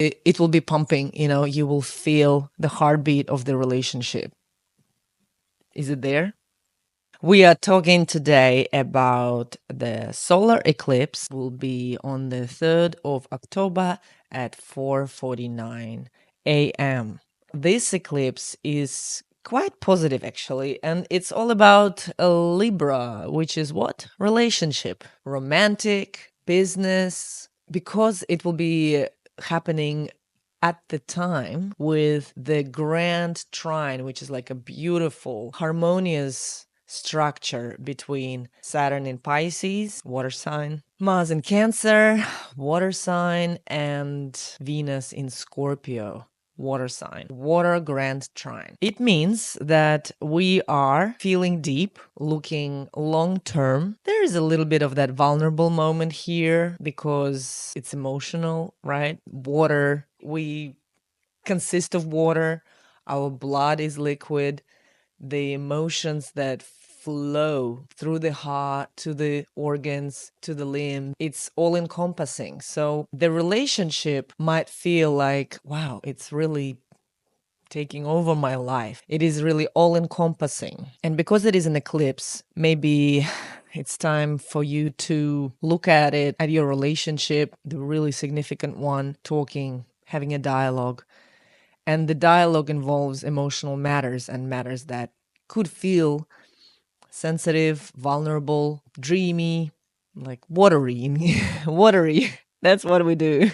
it will be pumping, you will feel the heartbeat of the relationship. Is it there? We are talking today about the solar eclipse. Will be on the 3rd of October at 4:49 a.m. This eclipse is quite positive actually, and it's all about a Libra, which is what? Relationship, romantic, business, because it will be happening at the time with the grand trine, which is like a beautiful, harmonious structure between Saturn in Pisces, water sign, Mars in Cancer, water sign, and Venus in Scorpio, water sign, water grand trine. It means that we are feeling deep, looking long term. There is a little bit of that vulnerable moment here because it's emotional, right? Water, we consist of water, our blood is liquid, the emotions that flow through the heart to the organs to the limb, it's all encompassing. So the relationship might feel like, wow, it's really taking over my life. It is really all encompassing. And because it is an eclipse, maybe it's time for you to look at it, at your relationship, the really significant one, talking, having a dialogue. And the dialogue involves emotional matters and matters that could feel sensitive, vulnerable, dreamy, like watery. Watery. That's what we do.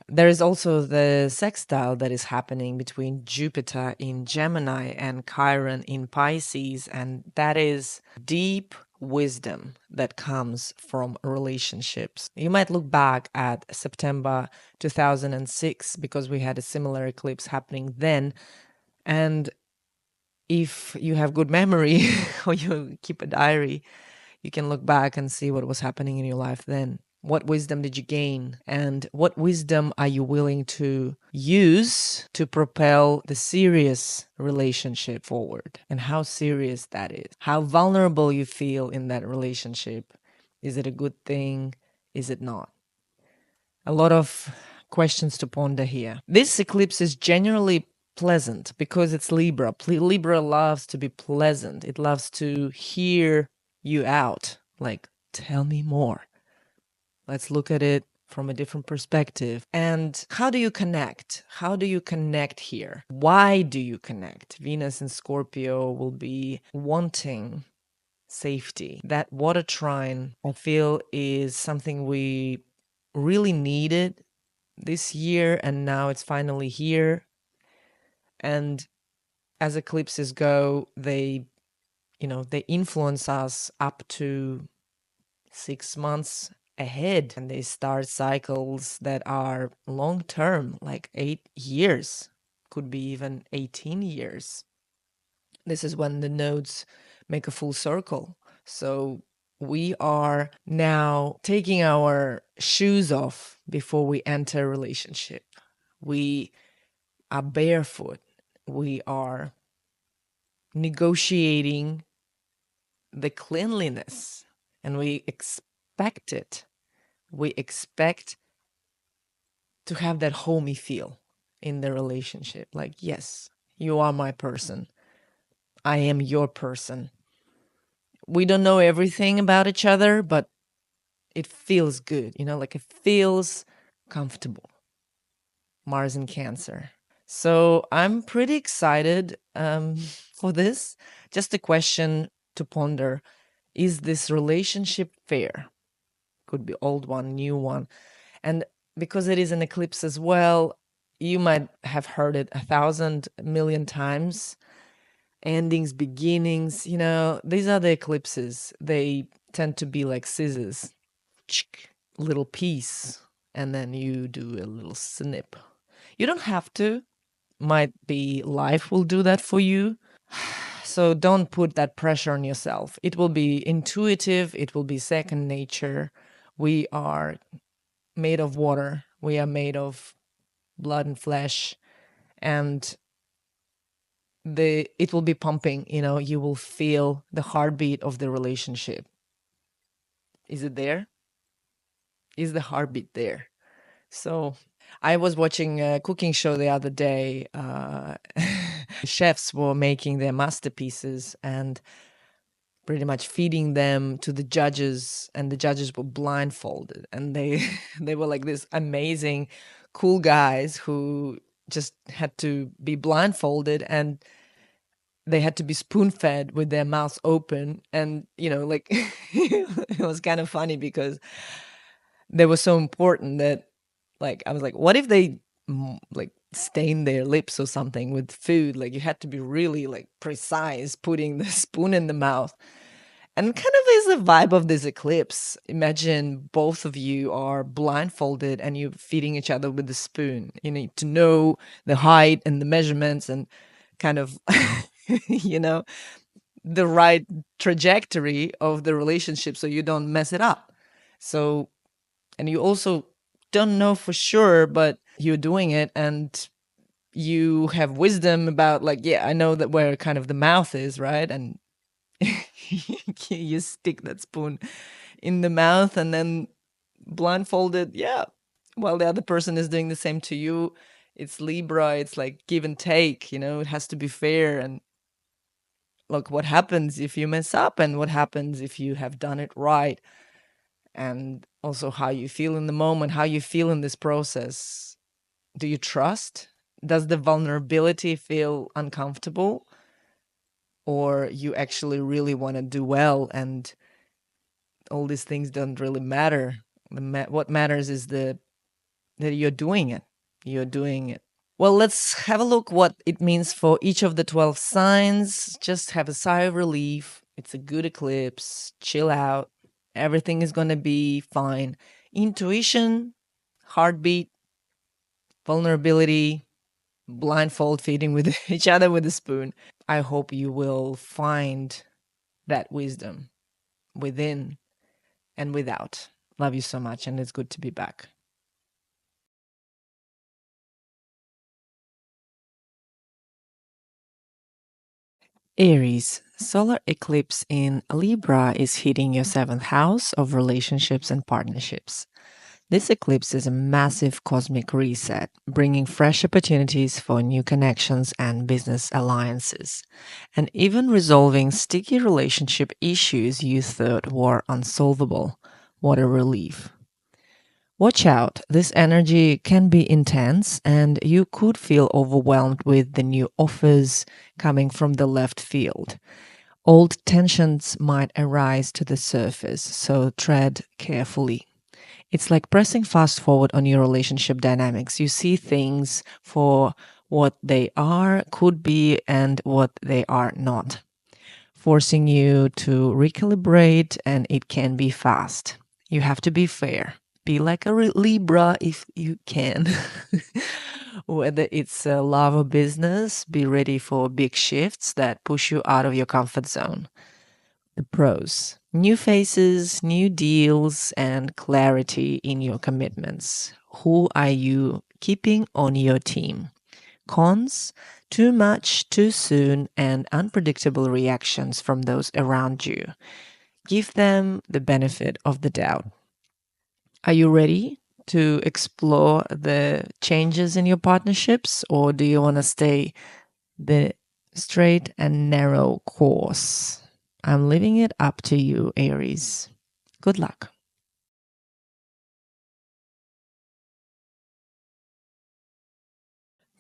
There is also the sextile that is happening between Jupiter in Gemini and Chiron in Pisces, and that is deep wisdom that comes from relationships. You might look back at September 2006 because we had a similar eclipse happening then, and if you have good memory or you keep a diary, you can look back and see what was happening in your life then. What wisdom did you gain? And what wisdom are you willing to use to propel the serious relationship forward? And how serious that is. How vulnerable you feel in that relationship. Is it a good thing? Is it not? A lot of questions to ponder here. This eclipse is generally pleasant because it's Libra. Libra loves to be pleasant. It loves to hear you out. Like, tell me more. Let's look at it from a different perspective. And how do you connect? How do you connect here? Why do you connect? Venus in Scorpio will be wanting safety. That water trine, I feel, is something we really needed this year, and now it's finally here. And as eclipses go, they influence us up to 6 months ahead, and they start cycles that are long term, like 8 years, could be even 18 years. This is when the nodes make a full circle. So we are now taking our shoes off before we enter a relationship. We are barefoot. We are negotiating the cleanliness, and we expect it. We expect to have that homey feel in the relationship. Like, yes, you are my person. I am your person. We don't know everything about each other, but it feels good, like it feels comfortable. Mars in Cancer. So I'm pretty excited for this. Just a question to ponder. Is this relationship fair? Could be old one, new one. And because it is an eclipse as well, you might have heard it 1,000,000,000 times. Endings, beginnings, these are the eclipses. They tend to be like scissors. Little piece, and then you do a little snip. You don't have to. Might be life will do that for you. So don't put that pressure on yourself. It will be intuitive. It will be second nature. We are made of water. We are made of blood and flesh. And it will be pumping, you will feel the heartbeat of the relationship. Is it there? Is the heartbeat there? So I was watching a cooking show the other day. Chefs were making their masterpieces and pretty much feeding them to the judges, and the judges were blindfolded, and they they were like this amazing cool guys who just had to be blindfolded, and they had to be spoon-fed with their mouths open. And like it was kind of funny because they were so important that, like, I was like, what if they like stain their lips or something with food? Like, you had to be really like precise putting the spoon in the mouth. And kind of is the vibe of this eclipse. Imagine both of you are blindfolded and you're feeding each other with a spoon. You need to know the height and the measurements and kind of, you know, the right trajectory of the relationship so you don't mess it up. So, and you also don't know for sure, but you're doing it, and you have wisdom about, like, yeah, I know that where kind of the mouth is, right? And you stick that spoon in the mouth and then blindfolded, yeah, while the other person is doing the same to you. It's Libra, it's like give and take, it has to be fair. And look, what happens if you mess up and what happens if you have done it right? And also how you feel in the moment, how you feel in this process. Do you trust? Does the vulnerability feel uncomfortable? Or you actually really want to do well, and all these things don't really matter. What matters is that you're doing it. You're doing it. Well, let's have a look what it means for each of the 12 signs. Just have a sigh of relief. It's a good eclipse. Chill out. Everything is going to be fine. Intuition, heartbeat, vulnerability, blindfold feeding with each other with a spoon. I hope you will find that wisdom within and without. Love you so much, and it's good to be back. Aries, solar eclipse in Libra is hitting your seventh house of relationships and partnerships. This eclipse is a massive cosmic reset, bringing fresh opportunities for new connections and business alliances, and even resolving sticky relationship issues you thought were unsolvable. What a relief. Watch out, this energy can be intense and you could feel overwhelmed with the new offers coming from the left field. Old tensions might arise to the surface, so tread carefully. It's like pressing fast forward on your relationship dynamics. You see things for what they are, could be, and what they are not, forcing you to recalibrate, and it can be fast. You have to be fair. Be like a Libra if you can. Whether it's a love or business, be ready for big shifts that push you out of your comfort zone. The pros: new faces, new deals, and clarity in your commitments. Who are you keeping on your team? Cons: too much, too soon, and unpredictable reactions from those around you. Give them the benefit of the doubt. Are you ready to explore the changes in your partnerships, or do you want to stay the straight and narrow course? I'm leaving it up to you, Aries. Good luck.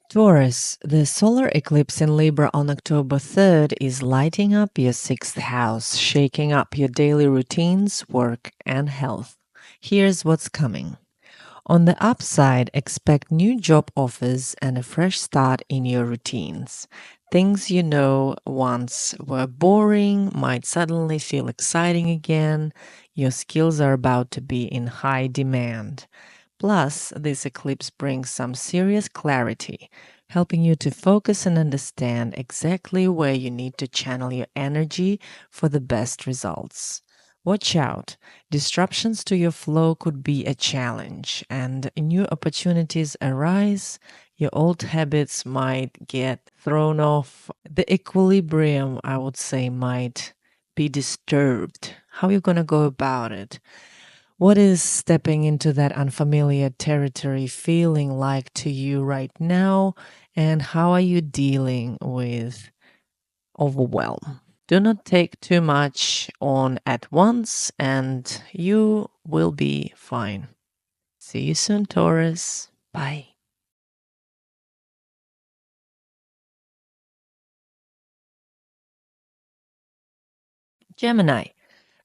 Taurus, the solar eclipse in Libra on October 3rd is lighting up your sixth house, shaking up your daily routines, work, and health. Here's what's coming. On the upside, expect new job offers and a fresh start in your routines. Things you know once were boring might suddenly feel exciting again. Your skills are about to be in high demand. Plus, this eclipse brings some serious clarity, helping you to focus and understand exactly where you need to channel your energy for the best results. Watch out. Disruptions to your flow could be a challenge, and new opportunities arise. Your old habits might get thrown off. The equilibrium, I would say, might be disturbed. How are you going to go about it? What is stepping into that unfamiliar territory feeling like to you right now? And how are you dealing with overwhelm? Do not take too much on at once, and you will be fine. See you soon, Taurus. Bye. Gemini.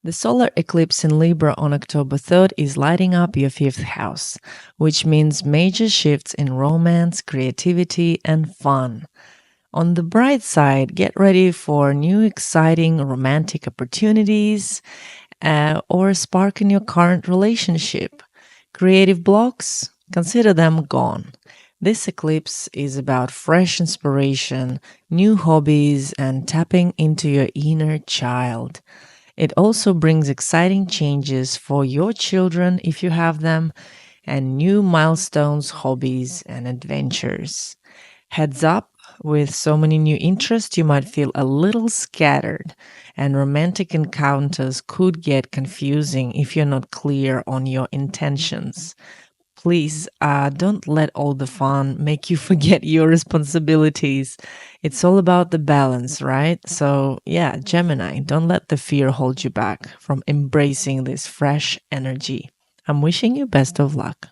The solar eclipse in Libra on October 3rd is lighting up your fifth house, which means major shifts in romance, creativity, and fun. On the bright side, get ready for new exciting romantic opportunities or a spark in your current relationship. Creative blocks, consider them gone. This eclipse is about fresh inspiration, new hobbies, and tapping into your inner child. It also brings exciting changes for your children if you have them, and new milestones, hobbies, and adventures. Heads up, with so many new interests, you might feel a little scattered, and romantic encounters could get confusing if you're not clear on your intentions. Please don't let all the fun make you forget your responsibilities. It's all about the balance, right? So, yeah, Gemini, don't let the fear hold you back from embracing this fresh energy. I'm wishing you best of luck.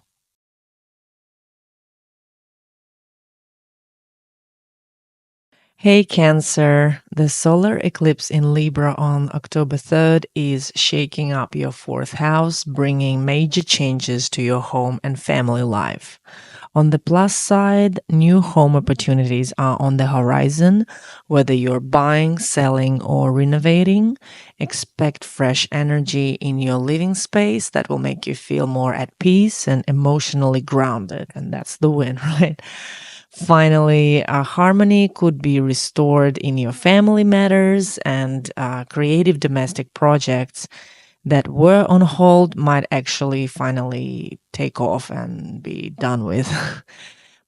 Hey Cancer, the solar eclipse in Libra on October 3rd is shaking up your fourth house, bringing major changes to your home and family life. On the plus side, new home opportunities are on the horizon. Whether you're buying, selling, or renovating, expect fresh energy in your living space that will make you feel more at peace and emotionally grounded. And that's the win, right? Finally, harmony could be restored in your family matters, and creative domestic projects that were on hold might actually finally take off and be done with.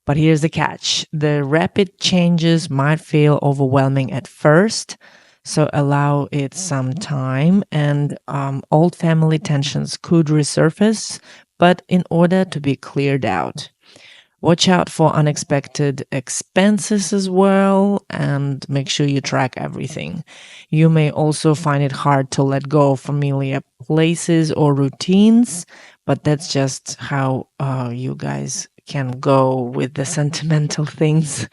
But here's the catch: the rapid changes might feel overwhelming at first, so allow it some time, and old family tensions could resurface, but in order to be cleared out. Watch out for unexpected expenses as well, and make sure you track everything. You may also find it hard to let go of familiar places or routines, but that's just how you guys can go with the sentimental things.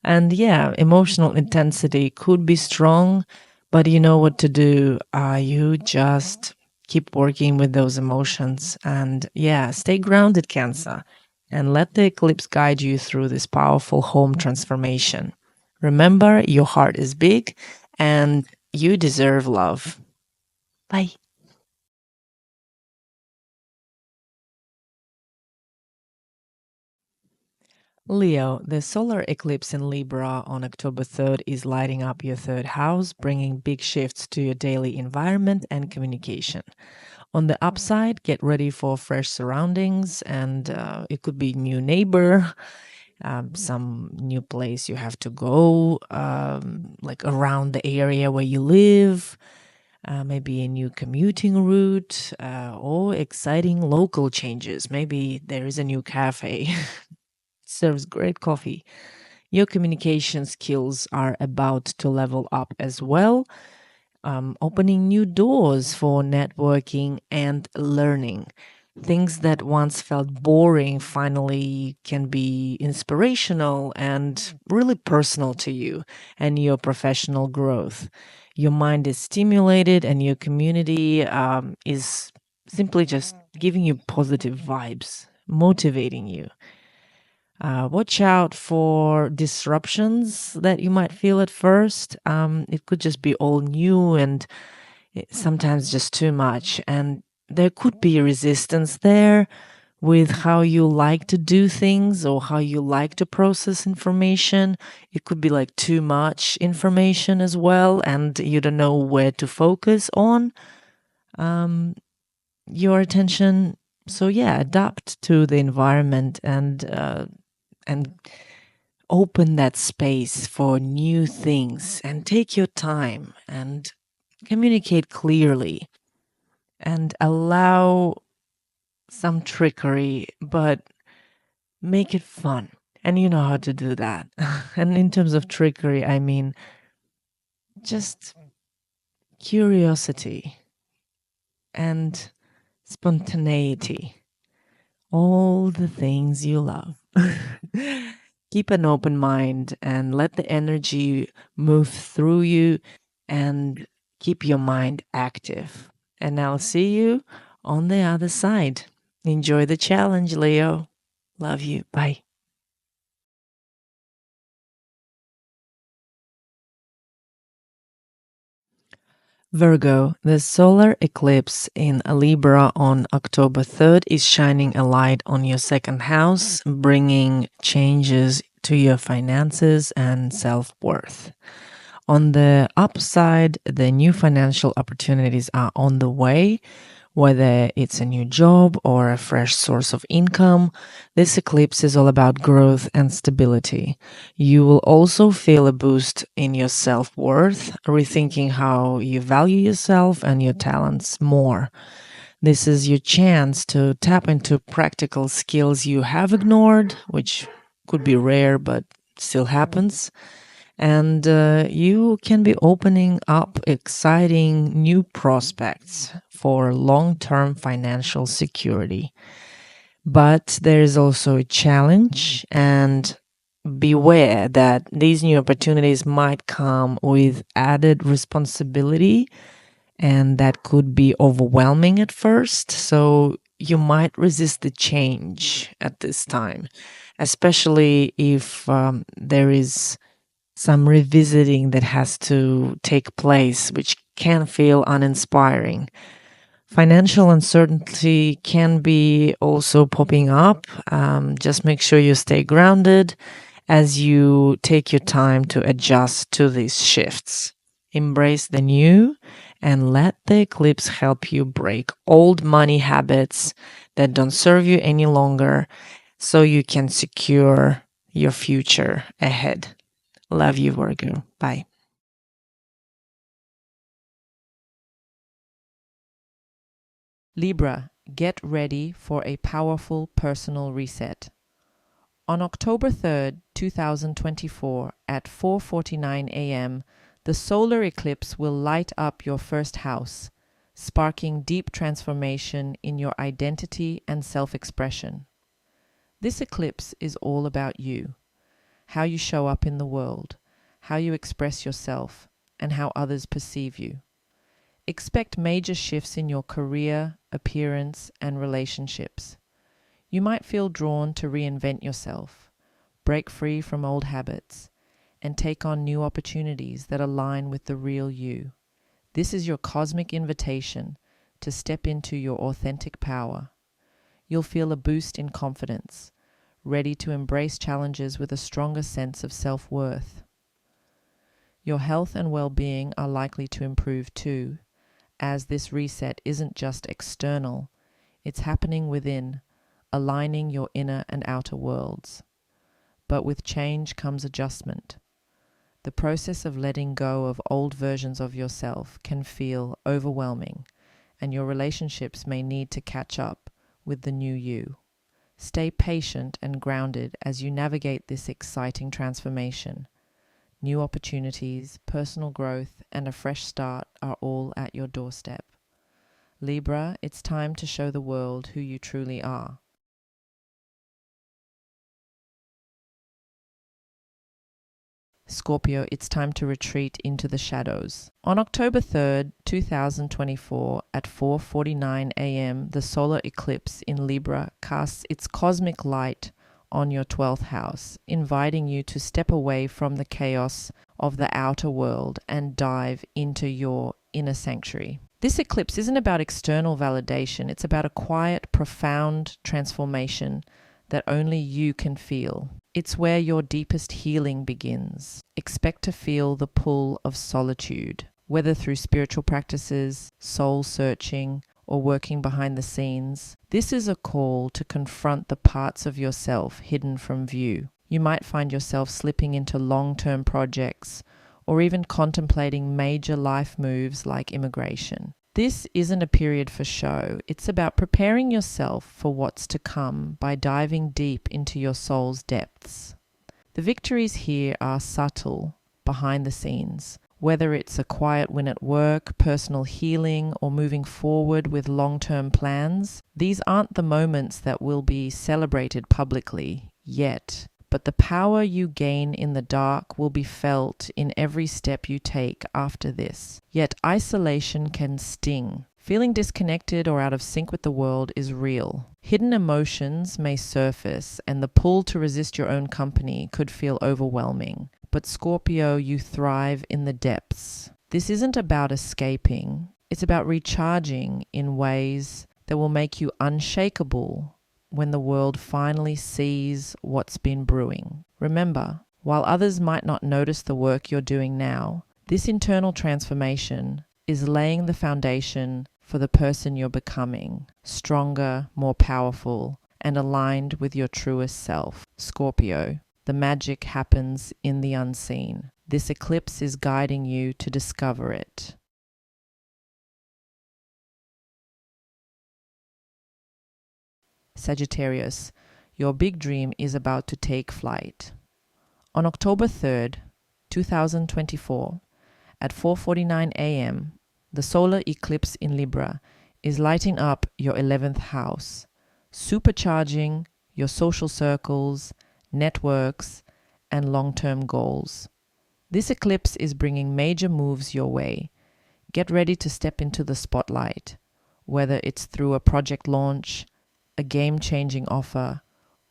And yeah, emotional intensity could be strong, but you know what to do. You just keep working with those emotions, and yeah, stay grounded, Cancer, and let the eclipse guide you through this powerful home transformation. Remember, your heart is big and you deserve love. Bye. Leo, the solar eclipse in Libra on October 3rd is lighting up your third house, bringing big shifts to your daily environment and communication. On the upside, get ready for fresh surroundings, and it could be new neighbor, some new place you have to go, like around the area where you live, maybe a new commuting route, or exciting local changes. Maybe there is a new cafe, serves great coffee. Your communication skills are about to level up as well, opening new doors for networking and learning. Things that once felt boring finally can be inspirational and really personal to you and your professional growth. Your mind is stimulated, and your community is simply just giving you positive vibes, motivating you. Watch out for disruptions that you might feel at first. It could just be all new and sometimes just too much. And there could be resistance there with how you like to do things or how you like to process information. It could be like too much information as well, and you don't know where to focus on your attention. So yeah, adapt to the environment and open that space for new things and take your time and communicate clearly. and allow some trickery, but make it fun. And you know how to do that. And in terms of trickery, I mean just curiosity and spontaneity. All the things you love. Keep an open mind and let the energy move through you and keep your mind active. And I'll see you on the other side. Enjoy the challenge, Leo. Love you. Bye. Virgo, the solar eclipse in Libra on October 3rd is shining a light on your second house, bringing changes to your finances and self-worth. On the upside, the new financial opportunities are on the way. Whether it's a new job or a fresh source of income, this eclipse is all about growth and stability. You will also feel a boost in your self-worth, rethinking how you value yourself and your talents more. This is your chance to tap into practical skills you have ignored, which could be rare but still happens. And you can be opening up exciting new prospects for long-term financial security. But there is also a challenge, and beware that these new opportunities might come with added responsibility, and that could be overwhelming at first. So you might resist the change at this time, especially if there is some revisiting that has to take place, which can feel uninspiring. Financial uncertainty can be also popping up. Just make sure you stay grounded as you take your time to adjust to these shifts. Embrace the new and let the eclipse help you break old money habits that don't serve you any longer so you can secure your future ahead. Love you, Virgo. Bye. Libra, get ready for a powerful personal reset. On October 3rd, 2024, at 4:49 a.m., the solar eclipse will light up your first house, sparking deep transformation in your identity and self-expression. This eclipse is all about you, how you show up in the world, how you express yourself, and how others perceive you. Expect major shifts in your career, appearance, and relationships. You might feel drawn to reinvent yourself, break free from old habits, and take on new opportunities that align with the real you. This is your cosmic invitation to step into your authentic power. You'll feel a boost in confidence, ready to embrace challenges with a stronger sense of self-worth. Your health and well-being are likely to improve too, as this reset isn't just external, it's happening within, aligning your inner and outer worlds. But with change comes adjustment. The process of letting go of old versions of yourself can feel overwhelming, and your relationships may need to catch up with the new you. Stay patient and grounded as you navigate this exciting transformation. New opportunities, personal growth, and a fresh start are all at your doorstep. Libra, it's time to show the world who you truly are. Scorpio, it's time to retreat into the shadows. On October 3rd, 2024, at 4:49 a.m., the solar eclipse in Libra casts its cosmic light on your 12th house, inviting you to step away from the chaos of the outer world and dive into your inner sanctuary. This eclipse isn't about external validation, it's about a quiet, profound transformation that only you can feel. It's where your deepest healing begins. Expect to feel the pull of solitude, whether through spiritual practices, soul searching, or working behind the scenes. This is a call to confront the parts of yourself hidden from view. You might find yourself slipping into long-term projects or even contemplating major life moves like immigration. This isn't a period for show. It's about preparing yourself for what's to come by diving deep into your soul's depths. The victories here are subtle, behind the scenes. Whether it's a quiet win at work, personal healing, or moving forward with long-term plans, these aren't the moments that will be celebrated publicly yet. But the power you gain in the dark will be felt in every step you take after this. Yet isolation can sting. Feeling disconnected or out of sync with the world is real. Hidden emotions may surface, and the pull to resist your own company could feel overwhelming. But Scorpio, you thrive in the depths. This isn't about escaping. It's about recharging in ways that will make you unshakable when the world finally sees what's been brewing. Remember, while others might not notice the work you're doing now, this internal transformation is laying the foundation for the person you're becoming, stronger, more powerful, and aligned with your truest self. Scorpio, the magic happens in the unseen. This eclipse is guiding you to discover it. Sagittarius, your big dream is about to take flight. On October 3rd, 2024, at 4:49 a.m., the solar eclipse in Libra is lighting up your 11th house, supercharging your social circles, networks, and long-term goals. This eclipse is bringing major moves your way. Get ready to step into the spotlight, whether it's through a project launch, a game-changing offer,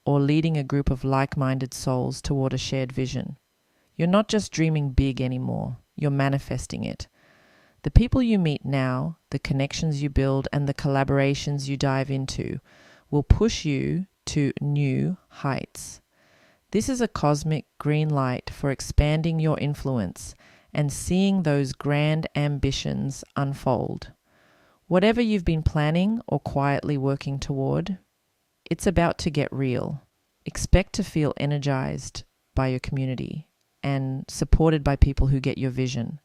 or leading a group of like-minded souls toward a shared vision. You're not just dreaming big anymore, you're manifesting it. The people you meet now, the connections you build, and the collaborations you dive into will push you to new heights. This is a cosmic green light for expanding your influence and seeing those grand ambitions unfold. Whatever you've been planning or quietly working toward, it's about to get real. Expect to feel energized by your community and supported by people who get your vision.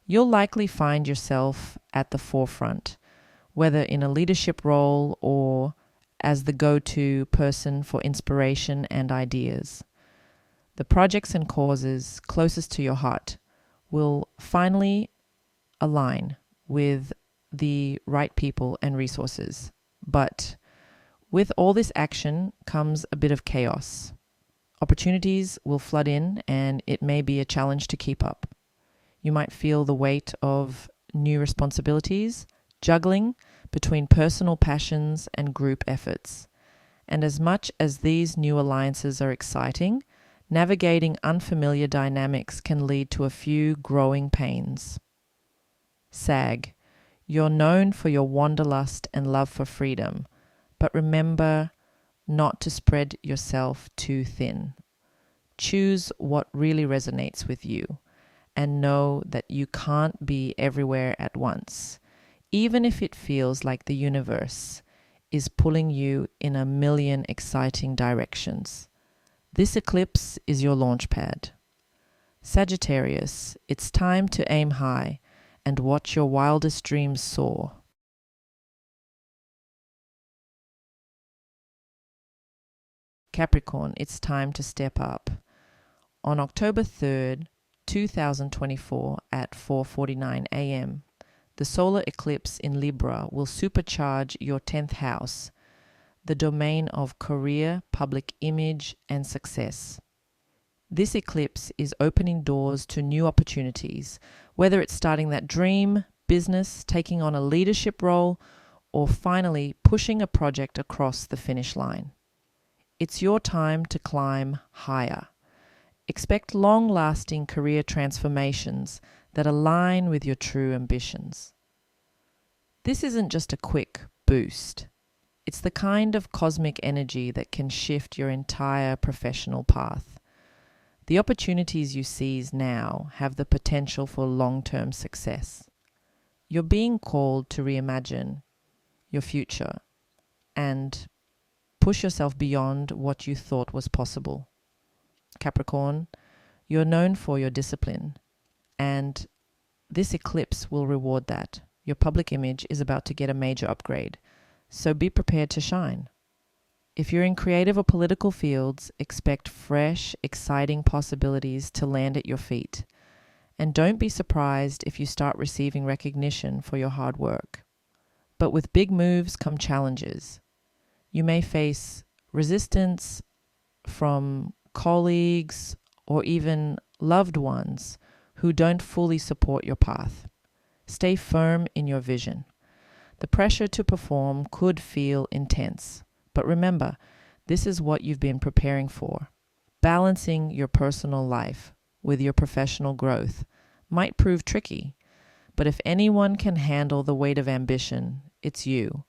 You'll likely find yourself at the forefront, whether in a leadership role or as the go-to person for inspiration and ideas. The projects and causes closest to your heart will finally align with the right people and resources. But with all this action comes a bit of chaos. Opportunities will flood in, and it may be a challenge to keep up. You might feel the weight of new responsibilities, juggling between personal passions and group efforts. And as much as these new alliances are exciting, navigating unfamiliar dynamics can lead to a few growing pains. Sag, you're known for your wanderlust and love for freedom, but remember not to spread yourself too thin. Choose what really resonates with you, and know that you can't be everywhere at once, even if it feels like the universe is pulling you in a million exciting directions. This eclipse is your launch pad. Sagittarius, it's time to aim high and watch your wildest dreams soar. Capricorn, it's time to step up. On October 3rd, 2024 at 4:49 a.m., the solar eclipse in Libra will supercharge your 10th house, the domain of career, public image, and success. This eclipse is opening doors to new opportunities, whether it's starting that dream, business, taking on a leadership role, or finally pushing a project across the finish line. It's your time to climb higher. Expect long-lasting career transformations that align with your true ambitions. This isn't just a quick boost. It's the kind of cosmic energy that can shift your entire professional path. The opportunities you seize now have the potential for long-term success. You're being called to reimagine your future and push yourself beyond what you thought was possible. Capricorn, you're known for your discipline, and this eclipse will reward that. your public image is about to get a major upgrade, so be prepared to shine. If you're in creative or political fields, expect fresh, exciting possibilities to land at your feet. And don't be surprised if you start receiving recognition for your hard work. But with big moves come challenges. You may face resistance from colleagues or even loved ones who don't fully support your path. Stay firm in your vision. The pressure to perform could feel intense, but remember, this is what you've been preparing for. Balancing your personal life with your professional growth might prove tricky, but if anyone can handle the weight of ambition, it's you.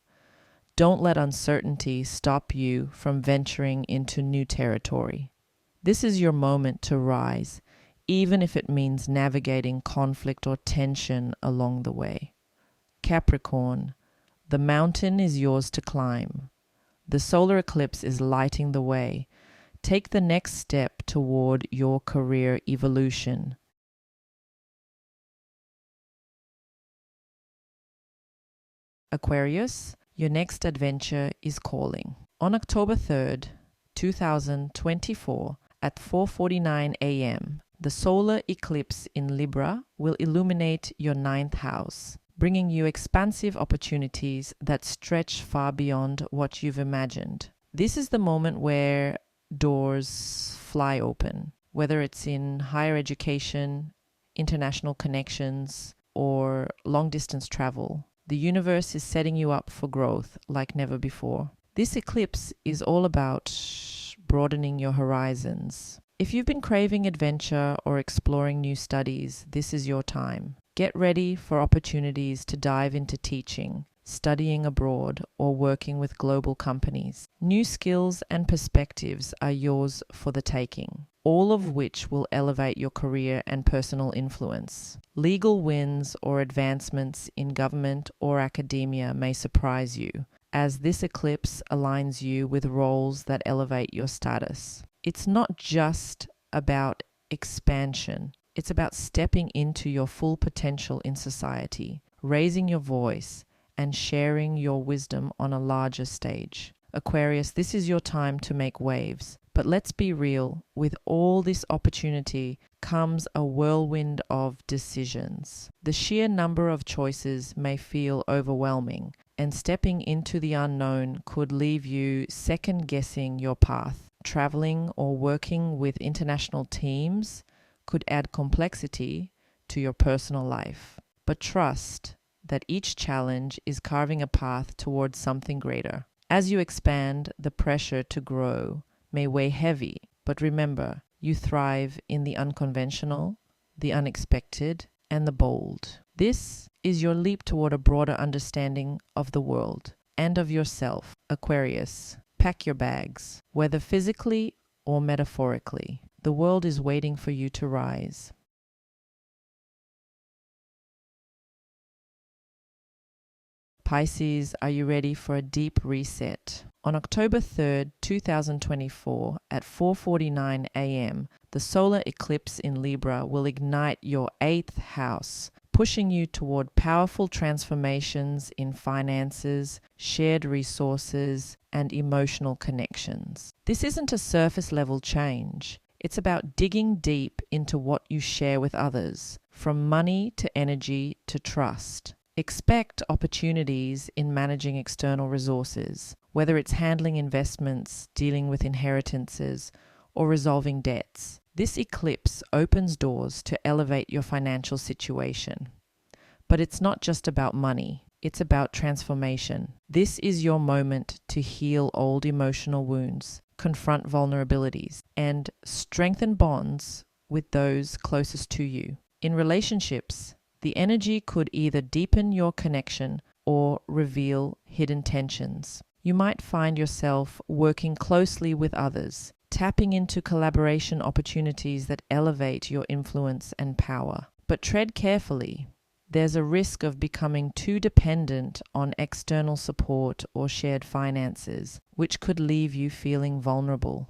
Don't let uncertainty stop you from venturing into new territory. This is your moment to rise, even if it means navigating conflict or tension along the way. Capricorn, the mountain is yours to climb. The solar eclipse is lighting the way. Take the next step toward your career evolution. Aquarius, your next adventure is calling. On October 3rd, 2024, at 4:49 a.m., the solar eclipse in Libra will illuminate your ninth house, bringing you expansive opportunities that stretch far beyond what you've imagined. This is the moment where doors fly open, whether it's in higher education, international connections, or long-distance travel. The universe is setting you up for growth like never before. This eclipse is all about broadening your horizons. If you've been craving adventure or exploring new studies, this is your time. Get ready for opportunities to dive into teaching, studying abroad, or working with global companies. New skills and perspectives are yours for the taking, all of which will elevate your career and personal influence. Legal wins or advancements in government or academia may surprise you, as this eclipse aligns you with roles that elevate your status. It's not just about expansion. It's about stepping into your full potential in society, raising your voice, and sharing your wisdom on a larger stage. Aquarius, this is your time to make waves. But let's be real, with all this opportunity comes a whirlwind of decisions. The sheer number of choices may feel overwhelming, and stepping into the unknown could leave you second-guessing your path. Traveling or working with international teams could add complexity to your personal life. But trust that each challenge is carving a path towards something greater. As you expand, the pressure to grow may weigh heavy, but remember, you thrive in the unconventional, the unexpected, and the bold. This is your leap toward a broader understanding of the world and of yourself. Aquarius, pack your bags, whether physically or metaphorically. The world is waiting for you to rise. Pisces, are you ready for a deep reset? On October 3rd, 2024, at 4:49 a.m., the solar eclipse in Libra will ignite your 8th house, pushing you toward powerful transformations in finances, shared resources, and emotional connections. This isn't a surface-level change. It's about digging deep into what you share with others, from money to energy to trust. Expect opportunities in managing external resources, whether it's handling investments, dealing with inheritances, or resolving debts. This eclipse opens doors to elevate your financial situation. But it's not just about money, it's about transformation. This is your moment to heal old emotional wounds, confront vulnerabilities, and strengthen bonds with those closest to you. In relationships, the energy could either deepen your connection or reveal hidden tensions. You might find yourself working closely with others, tapping into collaboration opportunities that elevate your influence and power. But tread carefully. There's a risk of becoming too dependent on external support or shared finances, which could leave you feeling vulnerable.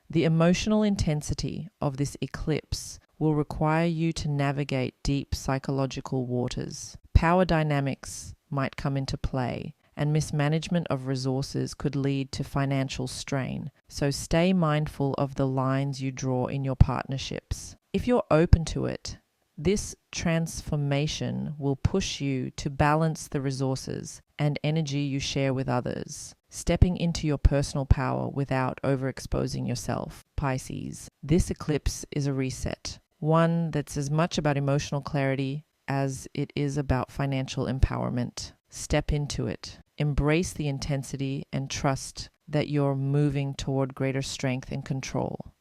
The emotional intensity of this eclipse will require you to navigate deep psychological waters. Power dynamics might come into play, and mismanagement of resources could lead to financial strain. So stay mindful of the lines you draw in your partnerships. If you're open to it, this transformation will push you to balance the resources and energy you share with others, stepping into your personal power without overexposing yourself. Pisces, this eclipse is a reset, one that's as much about emotional clarity as it is about financial empowerment. Step into it. Embrace the intensity and trust that you're moving toward greater strength and control.